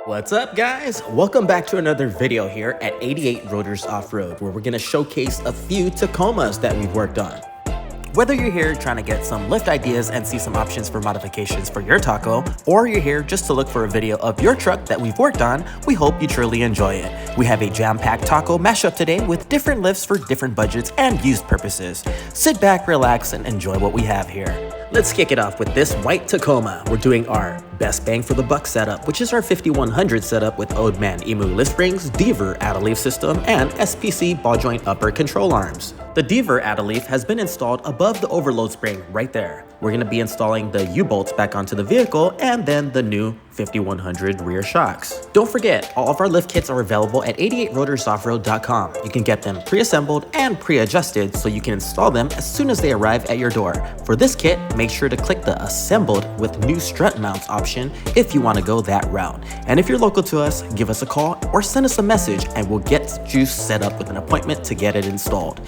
What's up, guys? Welcome back to another video here at 88 Rotors Off-Road, where we're going to showcase a few Tacomas that we've worked on. Whether you're here trying to get some lift ideas and see some options for modifications for your taco, or you're here just to look for a video of your truck that we've worked on, we hope you truly enjoy it. We have a jam-packed taco mashup today with different lifts for different budgets and use purposes. Sit back, relax, and enjoy what we have here. Let's kick it off with this white Tacoma. We're doing our best bang for the buck setup, which is our 5100 setup with Oldman EMU lift springs, Deaver add-a-leaf system, and SPC ball joint upper control arms. The Deaver add-a-leaf has been installed above the overload spring right there. We're going to be installing the U-bolts back onto the vehicle and then the new 5100 rear shocks. Don't forget, all of our lift kits are available at 88rotorsoffroad.com. You can get them pre-assembled and pre-adjusted so you can install them as soon as they arrive at your door. For this kit, make sure to click the assembled with new strut mounts option if you want to go that route. And if you're local to us, give us a call or send us a message and we'll get Juice set up with an appointment to get it installed.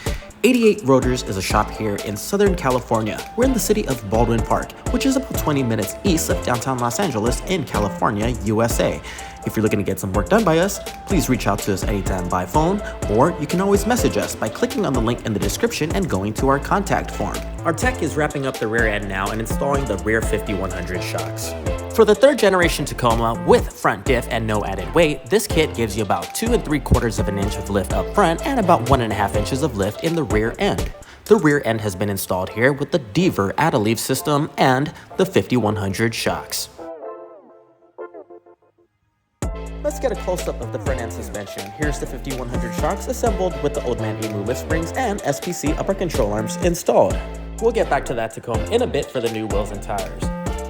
88 Rotors is a shop here in Southern California. We're in the city of Baldwin Park, which is about 20 minutes east of downtown Los Angeles in California, USA. If you're looking to get some work done by us, please reach out to us anytime by phone, or you can always message us by clicking on the link in the description and going to our contact form. Our tech is wrapping up the rear end now and installing the rear 5100 shocks. For the third generation Tacoma with front diff and no added weight, this kit gives you about 2 3/4 of an inch of lift up front and about 1.5 inches of lift in the rear end. The rear end has been installed here with the Deaver add-a-leaf system and the 5100 shocks. Let's get a close-up of the front end suspension. Here's the 5100 shocks assembled with the Oldman EMU lift springs and SPC upper control arms installed. We'll get back to that Tacoma in a bit for the new wheels and tires.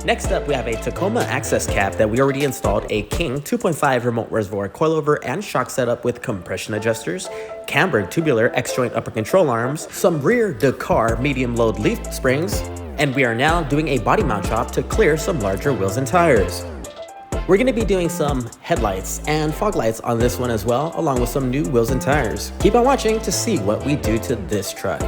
Next up, we have a Tacoma access cap that we already installed a King 2.5 remote reservoir coilover and shock setup with compression adjusters, Camburg tubular X-joint upper control arms, some rear Dakar medium load leaf springs, and we are now doing a body mount chop to clear some larger wheels and tires. We're going to be doing some headlights and fog lights on this one as well, along with some new wheels and tires. Keep on watching to see what we do to this truck.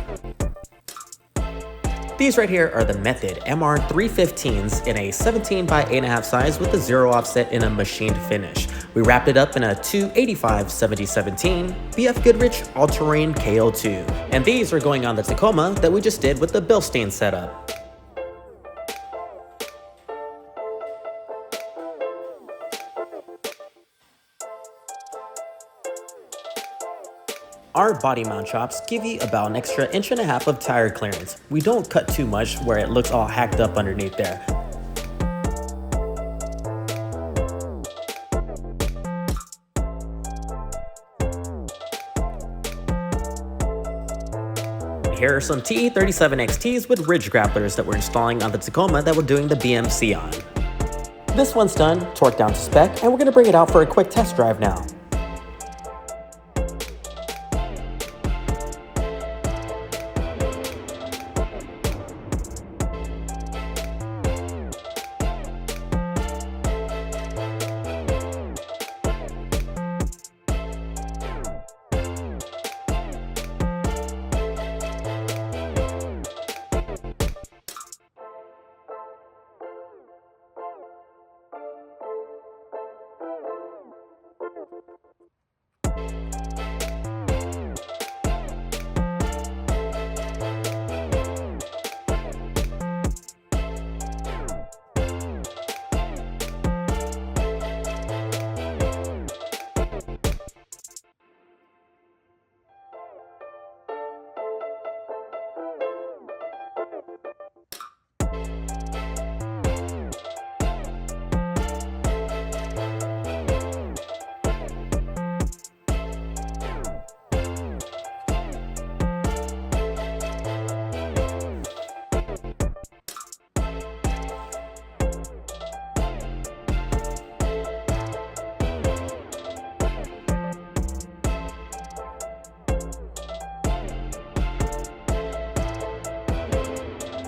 These right here are the Method MR315s in a 17 by 8.5 size with a 0 offset in a machined finish. We wrapped it up in a 285/7017 BF Goodrich all-terrain KO2. And these are going on the Tacoma that we just did with the Bilstein setup. Our body mount chops give you about an extra 1.5 inches of tire clearance. We don't cut too much where it looks all hacked up underneath there. Here are some TE37XTs with ridge grapplers that we're installing on the Tacoma that we're doing the BMC on. This one's done, torqued down to spec, and we're going to bring it out for a quick test drive now.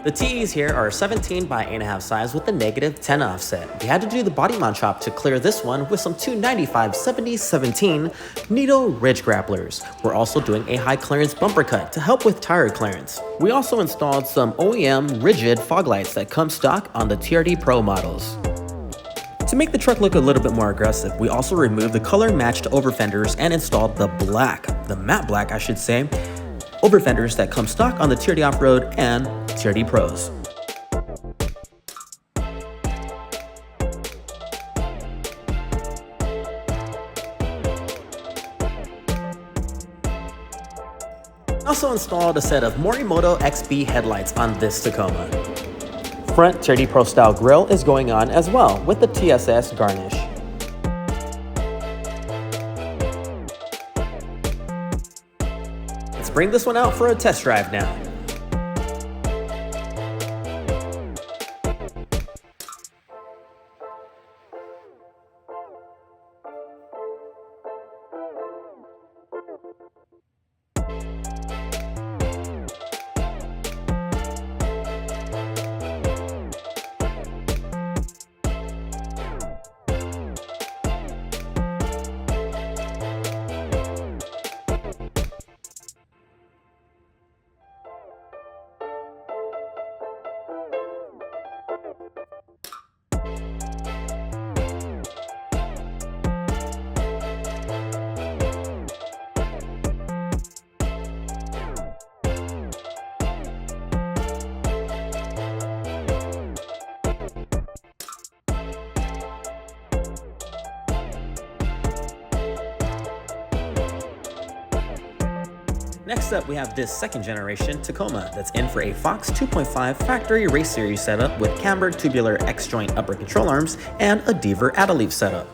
The TEs here are 17 by 8.5 size with a -10 offset. We had to do the body mount chop to clear this one with some 295/7017 Nito ridge grapplers. We're also doing a high clearance bumper cut to help with tire clearance. We also installed some OEM rigid fog lights that come stock on the TRD Pro models. To To make the truck look a little bit more aggressive, we also removed the color matched over fenders and installed the matte black I should say, over fenders that come stock on the Tier D Off-Road and Tier D Pros. Also installed a set of Morimoto XB headlights on this Tacoma. Front Tier D Pro style grille is going on as well with the TSS garnish. Let's bring this one out for a test drive now. Next up, we have this second generation Tacoma that's in for a Fox 2.5 factory race series setup with Camburg tubular X-joint upper control arms and a Deaver add-a-leaf setup.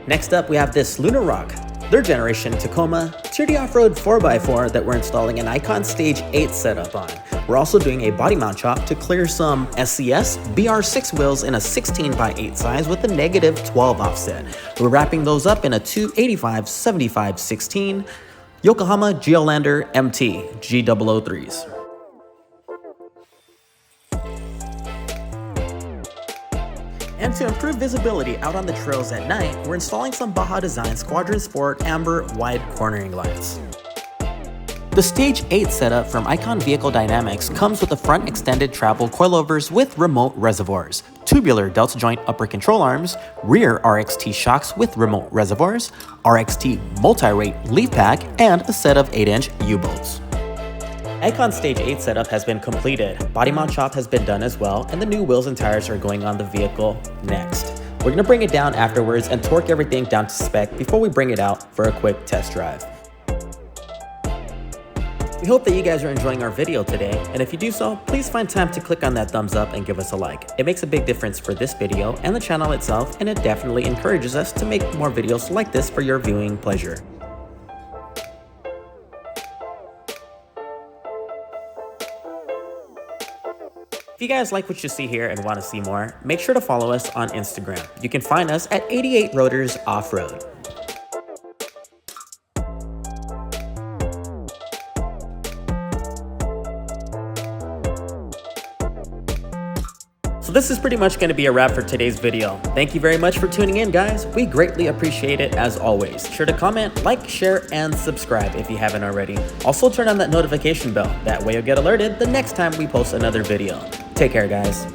Next up, we have this Lunar Rock, third generation Tacoma Tier D Off-Road 4x4 that we're installing an Icon Stage 8 setup on. We're also doing a body mount chop to clear some SCS BR6 wheels in a 16x8 size with a -12 offset. We're wrapping those up in a 285/75/16 Yokohama Geolander MT G003s. And to improve visibility out on the trails at night, we're installing some Baja Design Squadron Sport Amber wide cornering lights. The Stage 8 setup from Icon Vehicle Dynamics comes with the front extended travel coilovers with remote reservoirs, tubular delta joint upper control arms, rear RXT shocks with remote reservoirs, RXT multi-rate leaf pack, and a set of 8-inch U-bolts. Icon Stage 8 setup has been completed, body mount chop has been done as well, and the new wheels and tires are going on the vehicle next. We're going to bring it down afterwards and torque everything down to spec before we bring it out for a quick test drive. We hope that you guys are enjoying our video today, and if you do so, please find time to click on that thumbs up and give us a like. It makes a big difference for this video and the channel itself, and it definitely encourages us to make more videos like this for your viewing pleasure. If you guys like what you see here and want to see more, make sure to follow us on Instagram. You can find us at 88 Rotors Off-Road. So this is pretty much going to be a wrap for today's video. Thank you very much for tuning in, guys. We greatly appreciate it as always. Sure to comment, like, share, and subscribe if you haven't already. Also turn on that notification bell. That way you'll get alerted the next time we post another video. Take care, guys.